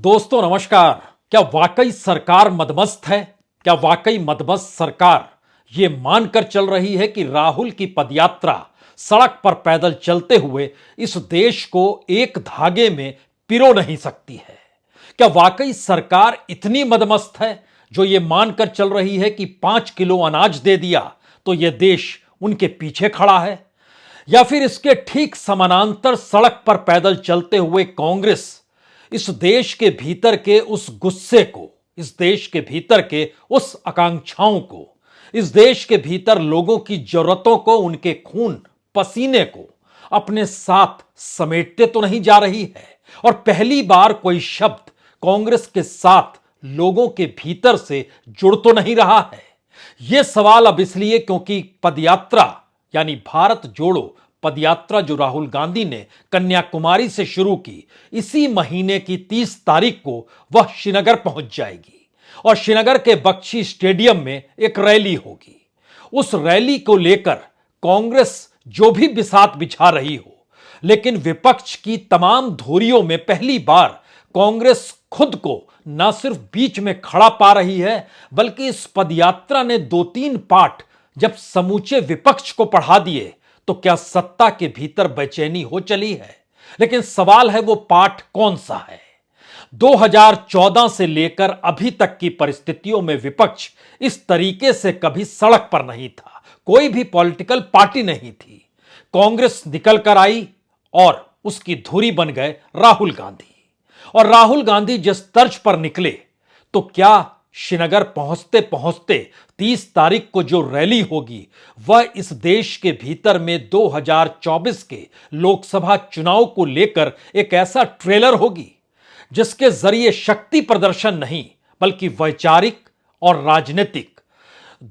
दोस्तों नमस्कार। क्या वाकई सरकार मदमस्त है? क्या वाकई मदमस्त सरकार ये मानकर चल रही है कि राहुल की पदयात्रा सड़क पर पैदल चलते हुए इस देश को एक धागे में पिरो नहीं सकती है? क्या वाकई सरकार इतनी मदमस्त है जो ये मानकर चल रही है कि 5 किलो अनाज दे दिया तो यह देश उनके पीछे खड़ा है? या फिर इसके ठीक समानांतर सड़क पर पैदल चलते हुए कांग्रेस इस देश के भीतर के उस गुस्से को, इस देश के भीतर के उस आकांक्षाओं को, इस देश के भीतर लोगों की जरूरतों को, उनके खून पसीने को अपने साथ समेटते तो नहीं जा रही है? और पहली बार कोई शब्द कांग्रेस के साथ लोगों के भीतर से जुड़ तो नहीं रहा है? यह सवाल अब इसलिए क्योंकि पदयात्रा यानी भारत जोड़ो पदयात्रा जो राहुल गांधी ने कन्याकुमारी से शुरू की, इसी महीने की 30 तारीख को वह श्रीनगर पहुंच जाएगी और श्रीनगर के बख्शी स्टेडियम में एक रैली होगी। उस रैली को लेकर कांग्रेस जो भी बिसात बिछा रही हो, लेकिन विपक्ष की तमाम धुरियों में पहली बार कांग्रेस खुद को न सिर्फ बीच में खड़ा पा रही है, बल्कि इस पदयात्रा ने 2-3 पाठ जब समूचे विपक्ष को पढ़ा दिए तो क्या सत्ता के भीतर बेचैनी हो चली है? लेकिन सवाल है वो पाठ कौन सा है? 2014 से लेकर अभी तक की परिस्थितियों में विपक्ष इस तरीके से कभी सड़क पर नहीं था, कोई भी पॉलिटिकल पार्टी नहीं थी। कांग्रेस निकल कर आई और उसकी धुरी बन गए राहुल गांधी। और राहुल गांधी जिस तर्ज पर निकले, तो क्या श्रीनगर पहुंचते पहुंचते 30 तारीख को जो रैली होगी वह इस देश के भीतर में 2024 के लोकसभा चुनाव को लेकर एक ऐसा ट्रेलर होगी जिसके जरिए शक्ति प्रदर्शन नहीं बल्कि वैचारिक और राजनीतिक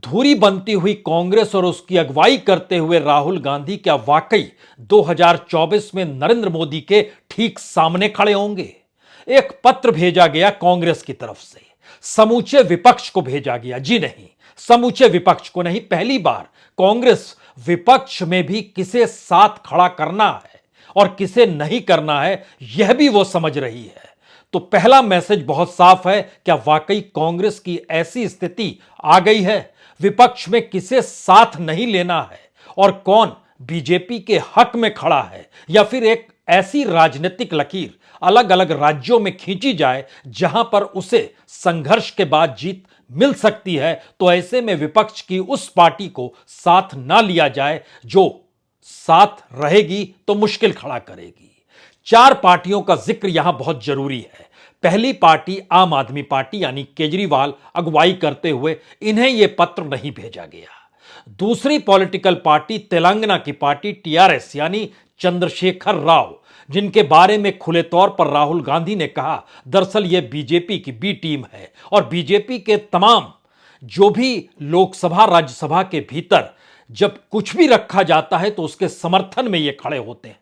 धुरी बनती हुई कांग्रेस और उसकी अगुवाई करते हुए राहुल गांधी क्या वाकई 2024 में नरेंद्र मोदी के ठीक सामने खड़े होंगे? एक पत्र भेजा गया कांग्रेस की तरफ से, समूचे विपक्ष को भेजा गया। जी नहीं, समूचे विपक्ष को नहीं, पहली बार कांग्रेस विपक्ष में भी किसे साथ खड़ा करना है और किसे नहीं करना है यह भी वो समझ रही है। तो पहला मैसेज बहुत साफ है, क्या वाकई कांग्रेस की ऐसी स्थिति आ गई है? विपक्ष में किसे साथ नहीं लेना है और कौन बीजेपी के हक में खड़ा है, या फिर एक ऐसी राजनीतिक लकीर अलग अलग राज्यों में खींची जाए जहां पर उसे संघर्ष के बाद जीत मिल सकती है? तो ऐसे में विपक्ष की उस पार्टी को साथ ना लिया जाए जो साथ रहेगी तो मुश्किल खड़ा करेगी। 4 पार्टियों का जिक्र यहां बहुत जरूरी है। पहली पार्टी आम आदमी पार्टी यानी केजरीवाल अगुवाई करते हुए इन्हें यह पत्र नहीं भेजा गया। दूसरी पॉलिटिकल पार्टी तेलंगाना की पार्टी टीआरएस यानी चंद्रशेखर राव, जिनके बारे में खुले तौर पर राहुल गांधी ने कहा दरअसल यह बीजेपी की बी टीम है और बीजेपी के तमाम जो भी लोकसभा राज्यसभा के भीतर जब कुछ भी रखा जाता है तो उसके समर्थन में ये खड़े होते हैं।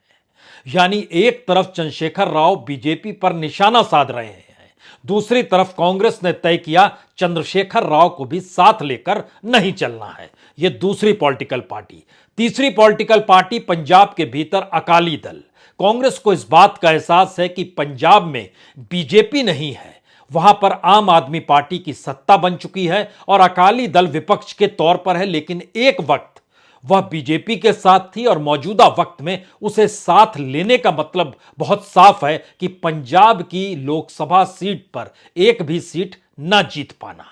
यानी एक तरफ चंद्रशेखर राव बीजेपी पर निशाना साध रहे हैं, दूसरी तरफ कांग्रेस ने तय किया चंद्रशेखर राव को भी साथ लेकर नहीं चलना है। यह दूसरी पॉलिटिकल पार्टी। तीसरी पॉलिटिकल पार्टी पंजाब के भीतर अकाली दल। कांग्रेस को इस बात का एहसास है कि पंजाब में बीजेपी नहीं है, वहां पर आम आदमी पार्टी की सत्ता बन चुकी है और अकाली दल विपक्ष के तौर पर है, लेकिन एक वक्त वह बीजेपी के साथ थी और मौजूदा वक्त में उसे साथ लेने का मतलब बहुत साफ है कि पंजाब की लोकसभा सीट पर एक भी सीट न जीत पाना,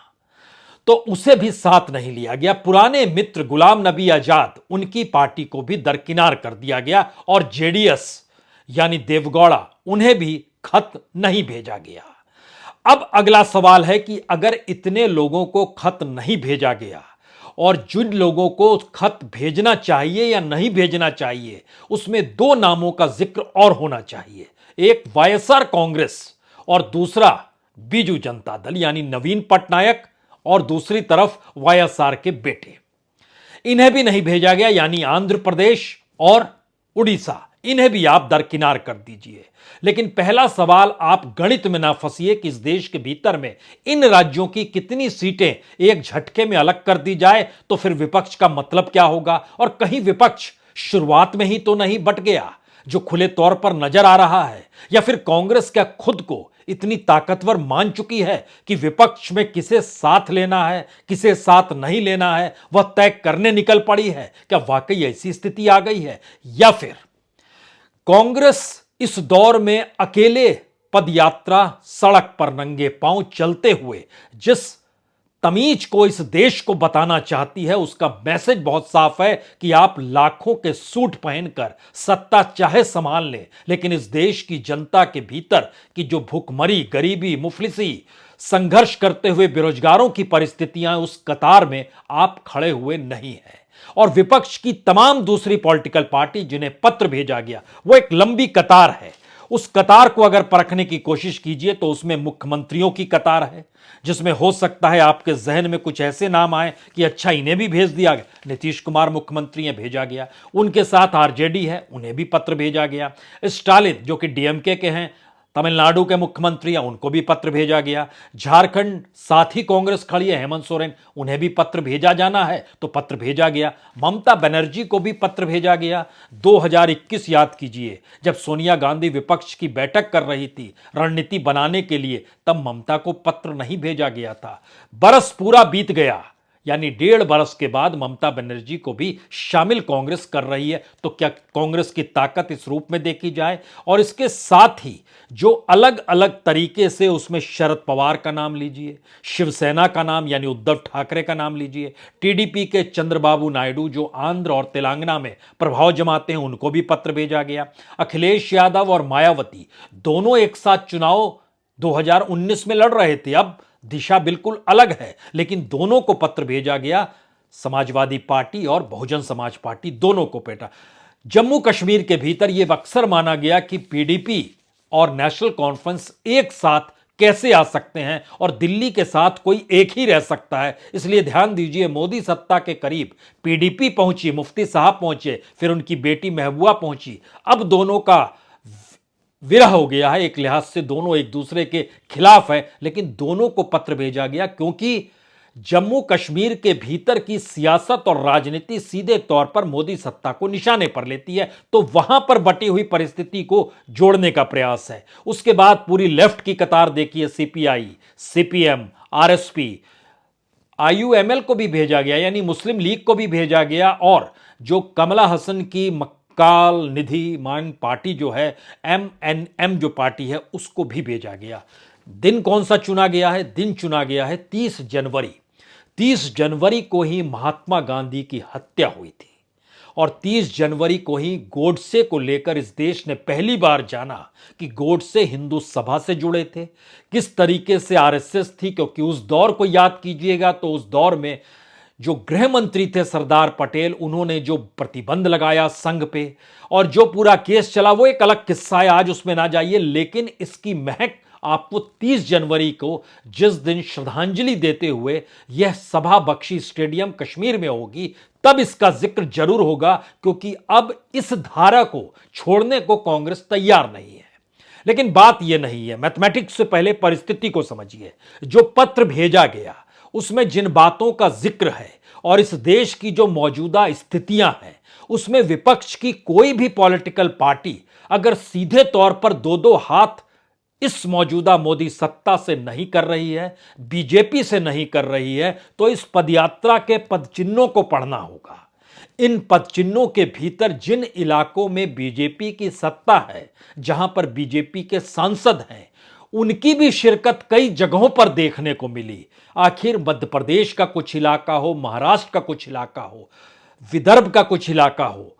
तो उसे भी साथ नहीं लिया गया। पुराने मित्र गुलाम नबी आजाद, उनकी पार्टी को भी दरकिनार कर दिया गया और जेडीएस यानी देवगौड़ा, उन्हें भी खत नहीं भेजा गया। अब अगला सवाल है कि अगर इतने लोगों को खत नहीं भेजा गया और जिन लोगों को खत भेजना चाहिए या नहीं भेजना चाहिए, उसमें 2 नामों का जिक्र और होना चाहिए। एक वाईएसआर कांग्रेस और दूसरा बीजू जनता दल यानी नवीन पटनायक, और दूसरी तरफ वाईएसआर के बेटे। इन्हें भी नहीं भेजा गया, यानी आंध्र प्रदेश और उड़ीसा, इन्हें भी आप दरकिनार कर दीजिए। लेकिन पहला सवाल, आप गणित में ना फंसिए कि इस देश के भीतर में इन राज्यों की कितनी सीटें एक झटके में अलग कर दी जाए तो फिर विपक्ष का मतलब क्या होगा? और कहीं विपक्ष शुरुआत में ही तो नहीं बट गया। जो खुले तौर पर नजर आ रहा है, या फिर कांग्रेस क्या खुद को इतनी ताकतवर मान चुकी है कि विपक्ष में किसे साथ लेना है, किसे साथ नहीं लेना है, वह तय करने निकल पड़ी है? क्या वाकई ऐसी स्थिति आ गई है, या फिर कांग्रेस इस दौर में अकेले पदयात्रा सड़क पर नंगे पांव चलते हुए जिस तमीज को इस देश को बताना चाहती है, उसका मैसेज बहुत साफ है कि आप लाखों के सूट पहनकर सत्ता चाहे संभाल लें, लेकिन इस देश की जनता के भीतर की जो भूखमरी, गरीबी, मुफलिसी, संघर्ष करते हुए बेरोजगारों की परिस्थितियां, उस कतार में आप खड़े हुए नहीं हैं। और विपक्ष की तमाम दूसरी पॉलिटिकल पार्टी जिन्हें पत्र भेजा गया, वो एक लंबी कतार है। उस कतार को अगर परखने की कोशिश कीजिए तो उसमें मुख्यमंत्रियों की कतार है, जिसमें हो सकता है आपके जहन में कुछ ऐसे नाम आए कि अच्छा इन्हें भी भेज दिया गया। नीतीश कुमार मुख्यमंत्री हैं, भेजा गया। उनके साथ आरजेडी है, उन्हें भी पत्र भेजा गया। स्टालिन जो कि डीएमके के हैं, तमिलनाडु के मुख्यमंत्री हैं, उनको भी पत्र भेजा गया। झारखंड साथ ही कांग्रेस खड़ी है, हेमंत सोरेन, उन्हें भी पत्र भेजा जाना है तो पत्र भेजा गया। ममता बनर्जी को भी पत्र भेजा गया। 2021 याद कीजिए, जब सोनिया गांधी विपक्ष की बैठक कर रही थी रणनीति बनाने के लिए, तब ममता को पत्र नहीं भेजा गया था। बरस पूरा बीत गया, यानी 1.5 बरस के बाद ममता बनर्जी को भी शामिल कांग्रेस कर रही है। तो क्या कांग्रेस की ताकत इस रूप में देखी जाए? और इसके साथ ही जो अलग अलग तरीके से, उसमें शरद पवार का नाम लीजिए, शिवसेना का नाम यानी उद्धव ठाकरे का नाम लीजिए, टीडीपी के चंद्रबाबू नायडू जो आंध्र और तेलंगाना में प्रभाव जमाते हैं, उनको भी पत्र भेजा गया। अखिलेश यादव और मायावती दोनों एक साथ चुनाव 2019 में लड़ रहे थे, अब दिशा बिल्कुल अलग है, लेकिन दोनों को पत्र भेजा गया। समाजवादी पार्टी और बहुजन समाज पार्टी दोनों को पेटा। जम्मू कश्मीर के भीतर यह अक्सर माना गया कि पीडीपी और नेशनल कॉन्फ्रेंस एक साथ कैसे आ सकते हैं और दिल्ली के साथ कोई एक ही रह सकता है। इसलिए ध्यान दीजिए, मोदी सत्ता के करीब पीडीपी पहुंची, मुफ्ती साहब पहुंचे, फिर उनकी बेटी महबूबा पहुंची। अब दोनों का विरह हो गया है, एक लिहाज से दोनों एक दूसरे के खिलाफ है, लेकिन दोनों को पत्र भेजा गया क्योंकि जम्मू कश्मीर के भीतर की सियासत और राजनीति सीधे तौर पर मोदी सत्ता को निशाने पर लेती है। तो वहां पर बटी हुई परिस्थिति को जोड़ने का प्रयास है। उसके बाद पूरी लेफ्ट की कतार देखिए, सीपीआई, सीपीएम, आरएसपी, आईयूएमएल को भी भेजा गया, यानी मुस्लिम लीग को भी भेजा गया। और जो कमला हसन की काल निधि मान पार्टी जो है, एमएनएम जो पार्टी है, उसको भी भेजा गया। दिन कौन सा चुना गया है? दिन चुना गया है 30 जनवरी। 30 जनवरी को ही महात्मा गांधी की हत्या हुई थी और 30 जनवरी को ही गोडसे को लेकर इस देश ने पहली बार जाना कि गोडसे हिंदू सभा से जुड़े थे, किस तरीके से आरएसएस थी। क्योंकि उस दौर को याद कीजिएगा तो उस दौर में जो गृह मंत्री थे सरदार पटेल, उन्होंने जो प्रतिबंध लगाया संघ पे और जो पूरा केस चला, वो एक अलग किस्सा है, आज उसमें ना जाइए। लेकिन इसकी महक आपको 30 जनवरी को, जिस दिन श्रद्धांजलि देते हुए यह सभा बख्शी स्टेडियम कश्मीर में होगी, तब इसका जिक्र जरूर होगा, क्योंकि अब इस धारा को छोड़ने को कांग्रेस तैयार नहीं है। लेकिन बात यह नहीं है, मैथमेटिक्स से पहले परिस्थिति को समझिए। जो पत्र भेजा गया उसमें जिन बातों का जिक्र है और इस देश की जो मौजूदा स्थितियां हैं, उसमें विपक्ष की कोई भी पॉलिटिकल पार्टी अगर सीधे तौर पर दो दो हाथ इस मौजूदा मोदी सत्ता से नहीं कर रही है, बीजेपी से नहीं कर रही है, तो इस पदयात्रा के पदचिन्हों को पढ़ना होगा। इन पदचिन्हों के भीतर जिन इलाकों में बीजेपी की सत्ता है, जहां पर बीजेपी के सांसद हैं, उनकी भी शिरकत कई जगहों पर देखने को मिली। आखिर मध्य प्रदेश का कुछ इलाका हो, महाराष्ट्र का कुछ इलाका हो, विदर्भ का कुछ इलाका हो,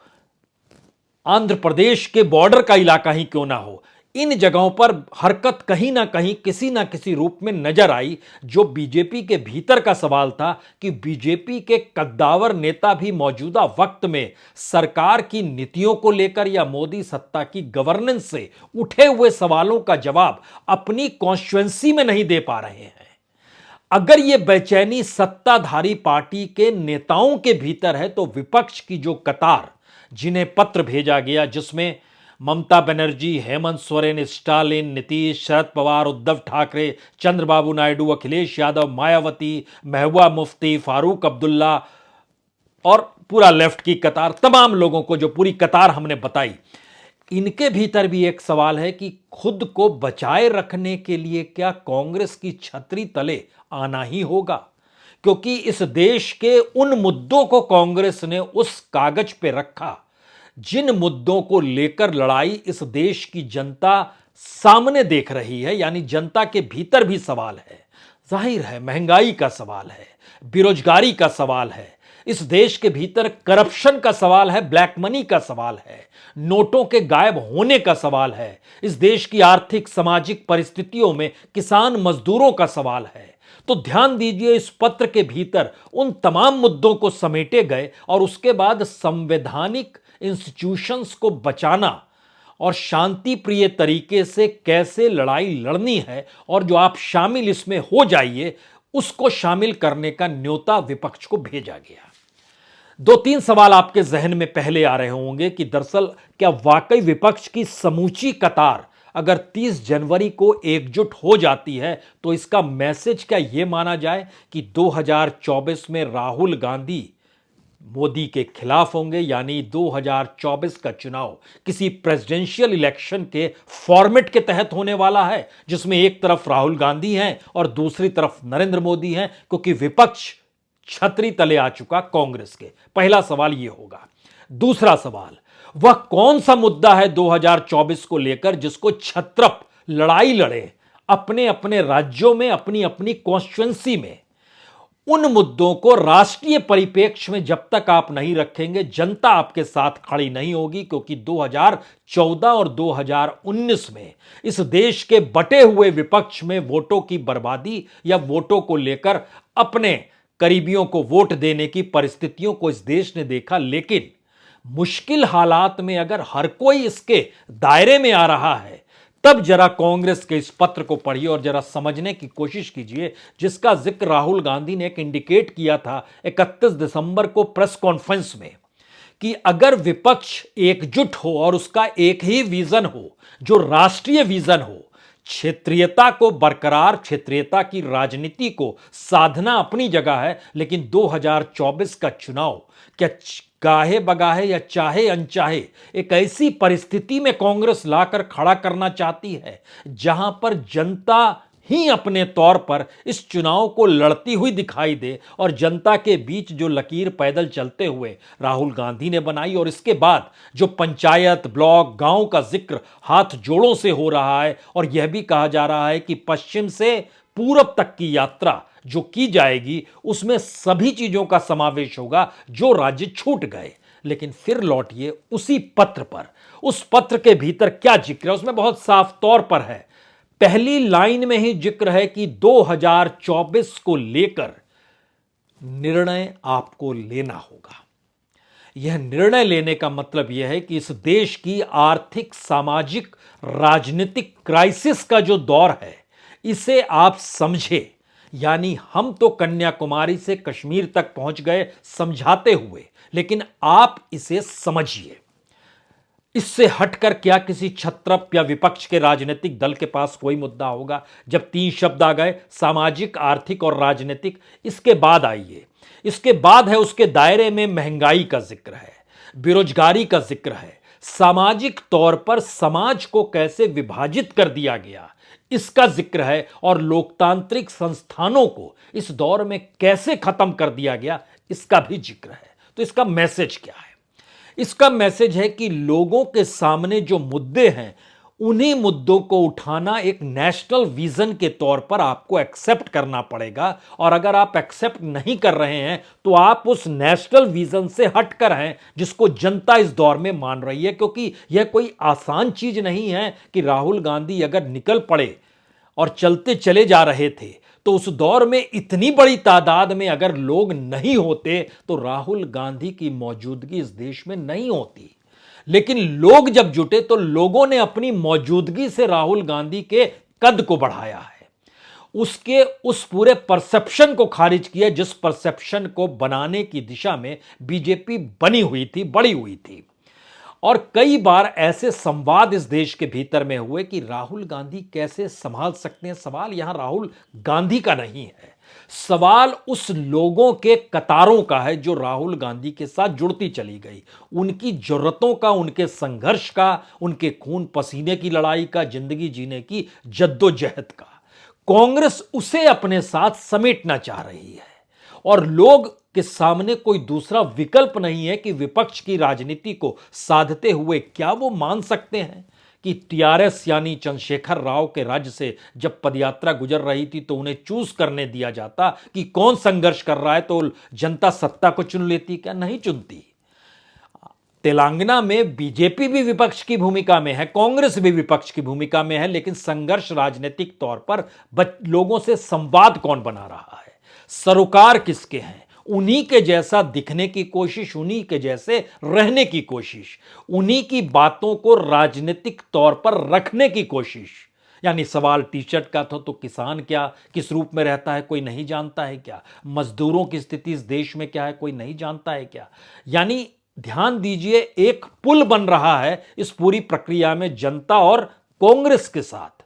आंध्र प्रदेश के बॉर्डर का इलाका ही क्यों ना हो, इन जगहों पर हरकत कहीं ना कहीं किसी ना किसी रूप में नजर आई। जो बीजेपी के भीतर का सवाल था कि बीजेपी के कद्दावर नेता भी मौजूदा वक्त में सरकार की नीतियों को लेकर या मोदी सत्ता की गवर्नेंस से उठे हुए सवालों का जवाब अपनी कॉन्स्टिट्यूएंसी में नहीं दे पा रहे हैं। अगर यह बेचैनी सत्ताधारी पार्टी के नेताओं के भीतर है, तो विपक्ष की जो कतार, जिन्हें पत्र भेजा गया, जिसमें ममता बनर्जी, हेमंत सोरेन, स्टालिन, नीतीश, शरद पवार, उद्धव ठाकरे, चंद्रबाबू नायडू, अखिलेश यादव, मायावती, महबूबा मुफ्ती, फारूक अब्दुल्ला और पूरा लेफ्ट की कतार, तमाम लोगों को जो पूरी कतार हमने बताई, इनके भीतर भी एक सवाल है कि खुद को बचाए रखने के लिए क्या कांग्रेस की छतरी तले आना ही होगा, क्योंकि इस देश के उन मुद्दों को कांग्रेस ने उस कागज पे रखा जिन मुद्दों को लेकर लड़ाई इस देश की जनता सामने देख रही है, यानी जनता के भीतर भी सवाल है। जाहिर है महंगाई का सवाल है, बेरोजगारी का सवाल है, इस देश के भीतर करप्शन का सवाल है, ब्लैक मनी का सवाल है, नोटों के गायब होने का सवाल है, इस देश की आर्थिक सामाजिक परिस्थितियों में किसान मजदूरों का सवाल है। तो ध्यान दीजिए, इस पत्र के भीतर उन तमाम मुद्दों को समेटे गए और उसके बाद संवैधानिक इंस्टीट्यूशंस को बचाना और शांति प्रिय तरीके से कैसे लड़ाई लड़नी है और जो आप शामिल इसमें हो जाइए उसको शामिल करने का न्योता विपक्ष को भेजा गया। दो तीन सवाल आपके जहन में पहले आ रहे होंगे कि दरअसल क्या वाकई विपक्ष की समूची कतार अगर 30 जनवरी को एकजुट हो जाती है तो इसका मैसेज क्या यह माना जाए कि 2024 में राहुल गांधी मोदी के खिलाफ होंगे, यानी 2024 का चुनाव किसी प्रेसिडेंशियल इलेक्शन के फॉर्मेट के तहत होने वाला है जिसमें एक तरफ राहुल गांधी हैं और दूसरी तरफ नरेंद्र मोदी हैं, क्योंकि विपक्ष छतरी तले आ चुका कांग्रेस के। पहला सवाल यह होगा। दूसरा सवाल, वह कौन सा मुद्दा है 2024 को लेकर जिसको छत्रप लड़ाई लड़े अपने अपने राज्यों में, अपनी अपनी कॉन्स्टिट्यूएंसी में। उन मुद्दों को राष्ट्रीय परिप्रेक्ष्य में जब तक आप नहीं रखेंगे जनता आपके साथ खड़ी नहीं होगी, क्योंकि 2014 और 2019 में इस देश के बटे हुए विपक्ष में वोटों की बर्बादी या वोटों को लेकर अपने करीबियों को वोट देने की परिस्थितियों को इस देश ने देखा। लेकिन मुश्किल हालात में अगर हर कोई इसके दायरे में आ रहा है तब जरा कांग्रेस के इस पत्र को पढ़िए और जरा समझने की कोशिश कीजिए, जिसका जिक्र राहुल गांधी ने एक इंडिकेट किया था 31 दिसंबर को प्रेस कॉन्फ्रेंस में कि अगर विपक्ष एकजुट हो और उसका एक ही विजन हो जो राष्ट्रीय विजन हो, क्षेत्रीयता को बरकरार, क्षेत्रीयता की राजनीति को साधना अपनी जगह है, लेकिन 2024 का चुनाव क्या गाहे बगाहे या चाहे अनचाहे एक ऐसी परिस्थिति में कांग्रेस लाकर खड़ा करना चाहती है जहां पर जनता ही अपने तौर पर इस चुनाव को लड़ती हुई दिखाई दे और जनता के बीच जो लकीर पैदल चलते हुए राहुल गांधी ने बनाई और इसके बाद जो पंचायत, ब्लॉक, गांव का जिक्र हाथ जोड़ों से हो रहा है और यह भी कहा जा रहा है कि पश्चिम से पूरब तक की यात्रा जो की जाएगी उसमें सभी चीजों का समावेश होगा जो राज्य छूट गए। लेकिन फिर लौटिए उसी पत्र पर। उस पत्र के भीतर क्या जिक्र है उसमें बहुत साफ तौर पर है। पहली लाइन में ही जिक्र है कि 2024 को लेकर निर्णय आपको लेना होगा। यह निर्णय लेने का मतलब यह है कि इस देश की आर्थिक, सामाजिक, राजनीतिक क्राइसिस का जो दौर है इसे आप समझे। यानी हम तो कन्याकुमारी से कश्मीर तक पहुंच गए समझाते हुए, लेकिन आप इसे समझिए। इससे हटकर क्या किसी छत्रप या विपक्ष के राजनीतिक दल के पास कोई मुद्दा होगा? जब 3 शब्द आ गए, सामाजिक, आर्थिक और राजनीतिक, इसके बाद आइए। इसके बाद है उसके दायरे में महंगाई का जिक्र है, बेरोजगारी का जिक्र है, सामाजिक तौर पर समाज को कैसे विभाजित कर दिया गया इसका जिक्र है और लोकतांत्रिक संस्थानों को इस दौर में कैसे खत्म कर दिया गया इसका भी जिक्र है। तो इसका मैसेज क्या है? इसका मैसेज है कि लोगों के सामने जो मुद्दे हैं उन्हीं मुद्दों को उठाना एक नेशनल विजन के तौर पर आपको एक्सेप्ट करना पड़ेगा। और अगर आप एक्सेप्ट नहीं कर रहे हैं तो आप उस नेशनल विजन से हटकर हैं जिसको जनता इस दौर में मान रही है, क्योंकि यह कोई आसान चीज नहीं है कि राहुल गांधी अगर निकल पड़े और चलते चले जा रहे थे तो उस दौर में इतनी बड़ी तादाद में अगर लोग नहीं होते तो राहुल गांधी की मौजूदगी इस देश में नहीं होती। लेकिन लोग जब जुटे तो लोगों ने अपनी मौजूदगी से राहुल गांधी के कद को बढ़ाया है, उसके उस पूरे परसेप्शन को खारिज किया जिस परसेप्शन को बनाने की दिशा में बीजेपी बनी हुई थी, बड़ी हुई थी। और कई बार ऐसे संवाद इस देश के भीतर में हुए कि राहुल गांधी कैसे संभाल सकते हैं। सवाल यहां राहुल गांधी का नहीं है, सवाल उस लोगों के कतारों का है जो राहुल गांधी के साथ जुड़ती चली गई, उनकी जरूरतों का, उनके संघर्ष का, उनके खून पसीने की लड़ाई का, जिंदगी जीने की जद्दोजहद का। कांग्रेस उसे अपने साथ समेटना चाह रही है और लोग के सामने कोई दूसरा विकल्प नहीं है कि विपक्ष की राजनीति को साधते हुए क्या वो मान सकते हैं कि टीआरएस यानी चंद्रशेखर राव के राज्य से जब पदयात्रा गुजर रही थी तो उन्हें चूज करने दिया जाता कि कौन संघर्ष कर रहा है, तो जनता सत्ता को चुन लेती? क्या नहीं चुनती? तेलंगाना में बीजेपी भी विपक्ष की भूमिका में है, कांग्रेस भी विपक्ष की भूमिका में है, लेकिन संघर्ष राजनीतिक तौर पर लोगों से संवाद कौन बना रहा है, सरोकार किसके हैं, उन्हीं के जैसा दिखने की कोशिश, उन्हीं के जैसे रहने की कोशिश, उन्हीं की बातों को राजनीतिक तौर पर रखने की कोशिश। यानी सवाल टी शर्ट का था तो किसान क्या किस रूप में रहता है कोई नहीं जानता है क्या, मजदूरों की स्थिति इस देश में क्या है कोई नहीं जानता है क्या। यानी ध्यान दीजिए, एक पुल बन रहा है इस पूरी प्रक्रिया में जनता और कांग्रेस के साथ।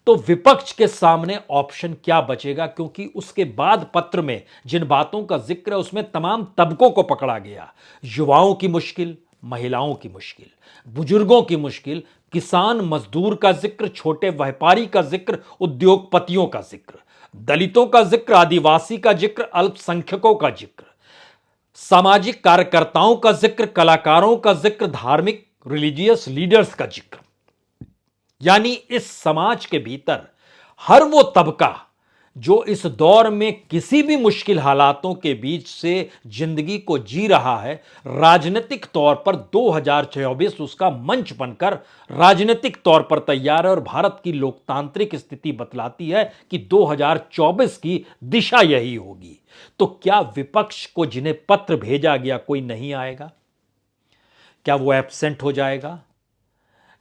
तो विपक्ष के सामने ऑप्शन क्या बचेगा, क्योंकि उसके बाद पत्र में जिन बातों का जिक्र है उसमें तमाम तबकों को पकड़ा गया। युवाओं की मुश्किल, महिलाओं की मुश्किल, बुजुर्गों की मुश्किल, किसान मजदूर का जिक्र, छोटे व्यापारी का जिक्र, उद्योगपतियों का जिक्र, दलितों का जिक्र, आदिवासी का जिक्र, अल्पसंख्यकों का जिक्र, सामाजिक कार्यकर्ताओं का जिक्र, कलाकारों का जिक्र, धार्मिक रिलीजियस लीडर्स का जिक्र। यानी इस समाज के भीतर हर वो तबका जो इस दौर में किसी भी मुश्किल हालातों के बीच से जिंदगी को जी रहा है, राजनीतिक तौर पर 2024 उसका मंच बनकर राजनीतिक तौर पर तैयार है। और भारत की लोकतांत्रिक स्थिति बतलाती है कि 2024 की दिशा यही होगी। तो क्या विपक्ष को जिन्हें पत्र भेजा गया कोई नहीं आएगा? क्या वो एब्सेंट हो जाएगा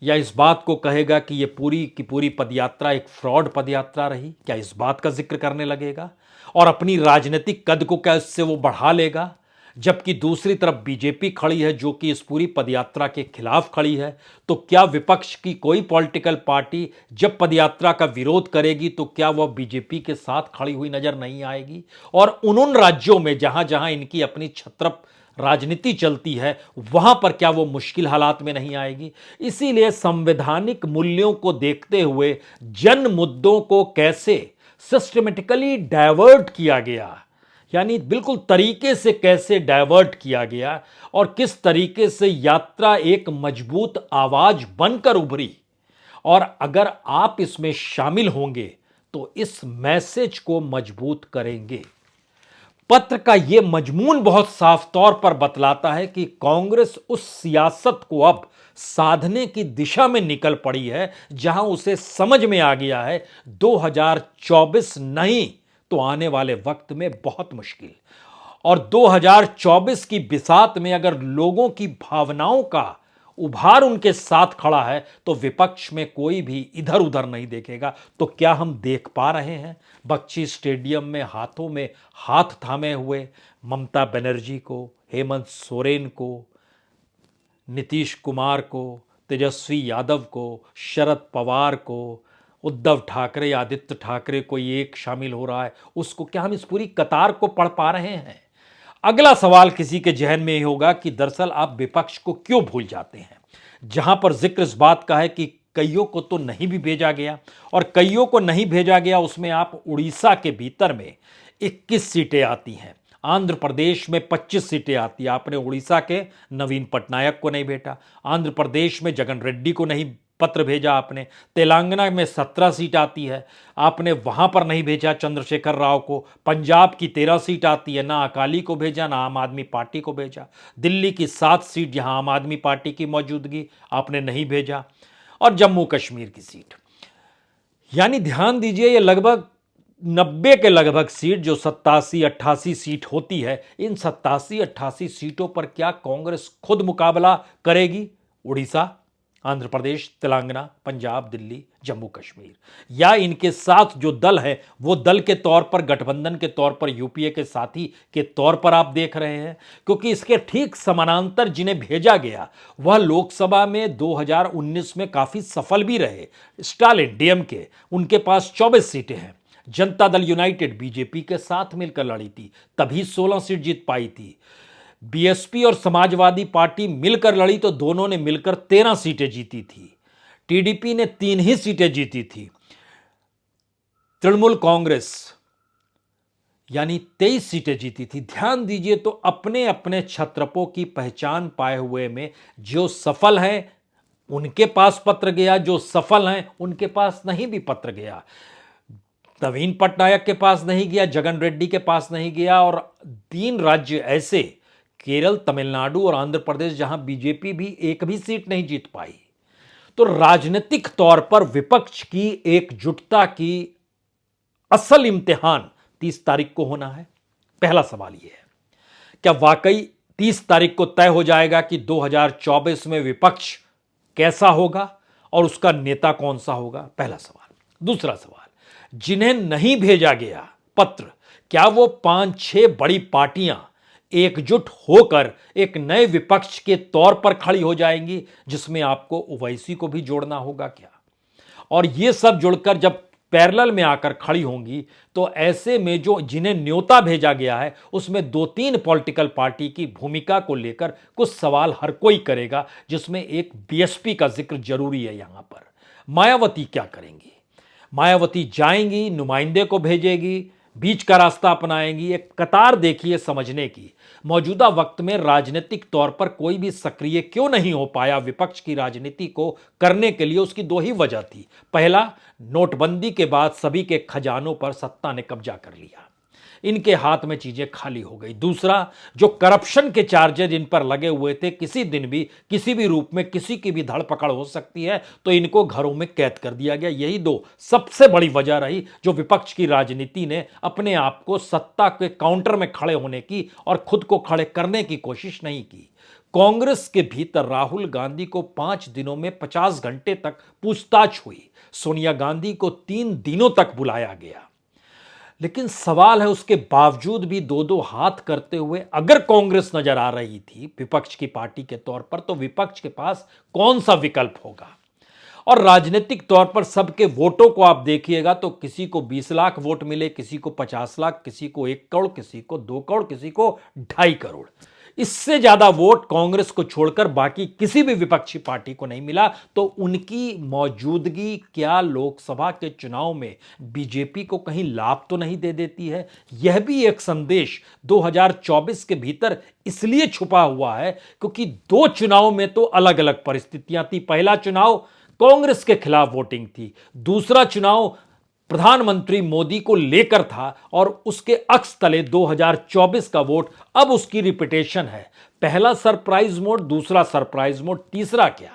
या इस बात को कहेगा कि ये पूरी की पूरी पदयात्रा एक फ्रॉड पदयात्रा रही? क्या इस बात का जिक्र करने लगेगा और अपनी राजनीतिक कद को क्या इससे वो बढ़ा लेगा? जबकि दूसरी तरफ बीजेपी खड़ी है जो कि इस पूरी पदयात्रा के खिलाफ खड़ी है। तो क्या विपक्ष की कोई पॉलिटिकल पार्टी जब पदयात्रा का विरोध करेगी तो क्या वह बीजेपी के साथ खड़ी हुई नजर नहीं आएगी? और उन राज्यों में जहां जहां इनकी अपनी छत्रप राजनीति चलती है वहां पर क्या वो मुश्किल हालात में नहीं आएगी? इसीलिए संवैधानिक मूल्यों को देखते हुए जन मुद्दों को कैसे सिस्टमेटिकली डाइवर्ट किया गया, यानी बिल्कुल तरीके से कैसे डाइवर्ट किया गया और किस तरीके से यात्रा एक मजबूत आवाज बनकर उभरी। और अगर आप इसमें शामिल होंगे तो इस मैसेज को मजबूत करेंगे। पत्र का यह मजमून बहुत साफ तौर पर बतलाता है कि कांग्रेस उस सियासत को अब साधने की दिशा में निकल पड़ी है जहां उसे समझ में आ गया है 2024 नहीं तो आने वाले वक्त में बहुत मुश्किल। और 2024 की बिसात में अगर लोगों की भावनाओं का उभार उनके साथ खड़ा है तो विपक्ष में कोई भी इधर उधर नहीं देखेगा। तो क्या हम देख पा रहे हैं बख्शी स्टेडियम में हाथों में हाथ थामे हुए ममता बनर्जी को, हेमंत सोरेन को, नीतीश कुमार को, तेजस्वी यादव को, शरद पवार को, उद्धव ठाकरे, आदित्य ठाकरे, कोई एक शामिल हो रहा है उसको? क्या हम इस पूरी कतार को पढ़ पा रहे हैं? अगला सवाल किसी के जहन में ही होगा कि दरअसल आप विपक्ष को क्यों भूल जाते हैं, जहां पर जिक्र इस बात का है कि कईयों को तो नहीं भी भेजा गया, और कईयों को नहीं भेजा गया उसमें आप उड़ीसा के भीतर में 21 सीटें आती हैं, आंध्र प्रदेश में 25 सीटें आती है। आपने उड़ीसा के नवीन पटनायक को नहीं भेजा, आंध्र प्रदेश में जगन रेड्डी को नहीं पत्र भेजा आपने, तेलंगाना में 17 सीट आती है, आपने वहां पर नहीं भेजा चंद्रशेखर राव को, पंजाब की 13 सीट आती है, ना अकाली को भेजा ना आम आदमी पार्टी को भेजा, दिल्ली की 7 सीट जहां आम आदमी पार्टी की मौजूदगी आपने नहीं भेजा, और जम्मू कश्मीर की सीट। यानी ध्यान दीजिए, ये लगभग 90 के लगभग सीट जो 87-88 सीट होती है, इन 87-88 सीटों पर क्या कांग्रेस खुद मुकाबला करेगी? उड़ीसा, आंध्र प्रदेश, तेलंगाना, पंजाब, दिल्ली, जम्मू कश्मीर, या इनके साथ जो दल है वो दल के तौर पर, गठबंधन के तौर पर, यूपीए के साथी के तौर पर आप देख रहे हैं? क्योंकि इसके ठीक समानांतर जिन्हें भेजा गया वह लोकसभा में 2019 में काफी सफल भी रहे। स्टालिन डीएमके, उनके पास 24 सीटें हैं। जनता दल यूनाइटेड बीजेपी के साथ मिलकर लड़ी थी, तभी 16 सीट जीत पाई थी। बीएसपी और समाजवादी पार्टी मिलकर लड़ी तो दोनों ने मिलकर 13 सीटें जीती थी। टीडीपी ने 3 ही सीटें जीती थी। तृणमूल कांग्रेस यानी 23 सीटें जीती थी। ध्यान दीजिए, तो अपने अपने छत्रपों की पहचान पाए हुए में जो सफल हैं उनके पास पत्र गया, जो सफल हैं उनके पास नहीं भी पत्र गया। नवीन पटनायक के पास नहीं गया, जगन रेड्डी के पास नहीं गया, और 3 राज्य ऐसे, केरल, तमिलनाडु और आंध्र प्रदेश, जहां बीजेपी भी एक भी सीट नहीं जीत पाई। तो राजनीतिक तौर पर विपक्ष की एकजुटता की असल इम्तिहान 30 तारीख को होना है। पहला सवाल यह है, क्या वाकई 30 तारीख को तय हो जाएगा कि 2024 में विपक्ष कैसा होगा और उसका नेता कौन सा होगा? पहला सवाल। दूसरा सवाल, जिन्हें नहीं भेजा गया पत्र, क्या वो 5-6 बड़ी पार्टियां एकजुट होकर एक नए विपक्ष के तौर पर खड़ी हो जाएंगी, जिसमें आपको ओवैसी को भी जोड़ना होगा क्या? और ये सब जुड़कर जब पैरेलल में आकर खड़ी होंगी तो ऐसे में जो जिन्हें न्योता भेजा गया है उसमें 2-3 पॉलिटिकल पार्टी की भूमिका को लेकर कुछ सवाल हर कोई करेगा, जिसमें एक बीएसपी का जिक्र जरूरी है। यहां पर मायावती क्या करेंगी? मायावती जाएंगी, नुमाइंदे को भेजेगी, बीच का रास्ता अपनाएंगी? एक कतार देखिए समझने की। मौजूदा वक्त में राजनीतिक तौर पर कोई भी सक्रिय क्यों नहीं हो पाया विपक्ष की राजनीति को करने के लिए? उसकी 2 ही वजह थी। पहला, नोटबंदी के बाद सभी के खजानों पर सत्ता ने कब्जा कर लिया, इनके हाथ में चीजें खाली हो गई। दूसरा, जो करप्शन के चार्जेज इन पर लगे हुए थे, किसी दिन भी किसी भी रूप में किसी की भी धरपकड़ हो सकती है, तो इनको घरों में कैद कर दिया गया। यही 2 सबसे बड़ी वजह रही जो विपक्ष की राजनीति ने अपने आप को सत्ता के काउंटर में खड़े होने की और खुद को खड़े करने की कोशिश नहीं की। कांग्रेस के भीतर राहुल गांधी को 5 दिनों में 50 घंटे तक पूछताछ हुई। सोनिया गांधी को 3 दिनों तक बुलाया गया। लेकिन सवाल है, उसके बावजूद भी 2-2 हाथ करते हुए अगर कांग्रेस नजर आ रही थी विपक्ष की पार्टी के तौर पर, तो विपक्ष के पास कौन सा विकल्प होगा? और राजनीतिक तौर पर सबके वोटों को आप देखिएगा तो किसी को 20 लाख वोट मिले, किसी को 50 लाख, किसी को 1 करोड़, किसी को 2 करोड़, किसी को 2.5 करोड़। इससे ज्यादा वोट कांग्रेस को छोड़कर बाकी किसी भी विपक्षी पार्टी को नहीं मिला। तो उनकी मौजूदगी क्या लोकसभा के चुनाव में बीजेपी को कहीं लाभ तो नहीं दे देती है? यह भी एक संदेश 2024 के भीतर इसलिए छुपा हुआ है क्योंकि 2 चुनाव में तो अलग अलग परिस्थितियां थी। पहला चुनाव कांग्रेस के खिलाफ वोटिंग थी, दूसरा चुनाव प्रधानमंत्री मोदी को लेकर था, और उसके अक्स तले 2024 का वोट अब उसकी रिपीटेशन है। पहला सरप्राइज मोड, दूसरा सरप्राइज मोड, तीसरा क्या?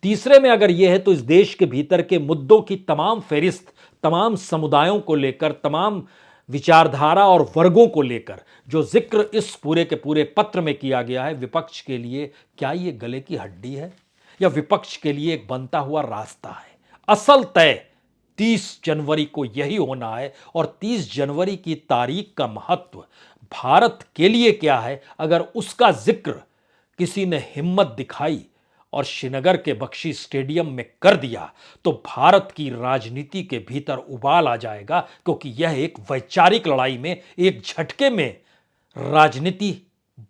तीसरे में अगर यह है तो इस देश के भीतर के मुद्दों की तमाम फेरिस्त, तमाम समुदायों को लेकर, तमाम विचारधारा और वर्गों को लेकर जो जिक्र इस पूरे के पूरे पत्र में किया गया है, विपक्ष के लिए क्या यह गले की हड्डी है या विपक्ष के लिए एक बनता हुआ रास्ता है? असल तय 30 जनवरी को यही होना है। और 30 जनवरी की तारीख का महत्व भारत के लिए क्या है, अगर उसका जिक्र किसी ने हिम्मत दिखाई और श्रीनगर के बख्शी स्टेडियम में कर दिया तो भारत की राजनीति के भीतर उबाल आ जाएगा, क्योंकि यह एक वैचारिक लड़ाई में एक झटके में राजनीति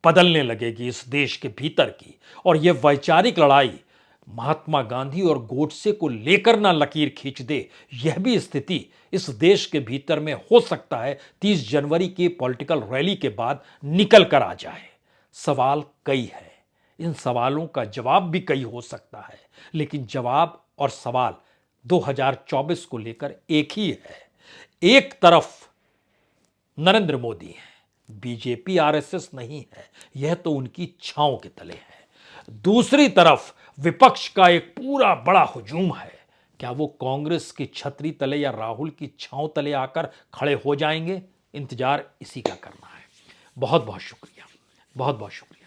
बदलने लगेगी इस देश के भीतर की। और यह वैचारिक लड़ाई महात्मा गांधी और गोडसे को लेकर ना लकीर खींच दे, यह भी स्थिति इस देश के भीतर में हो सकता है 30 जनवरी की पॉलिटिकल रैली के बाद निकल कर आ जाए। सवाल कई है, इन सवालों का जवाब भी कई हो सकता है, लेकिन जवाब और सवाल 2024 को लेकर एक ही है। एक तरफ नरेंद्र मोदी है, बीजेपी आरएसएस नहीं है, यह तो उनकी छांव के तले है। दूसरी तरफ विपक्ष का एक पूरा बड़ा हुजूम है। क्या वो कांग्रेस की छतरी तले या राहुल की छांव तले आकर खड़े हो जाएंगे? इंतजार इसी का करना है। बहुत बहुत शुक्रिया, बहुत बहुत शुक्रिया।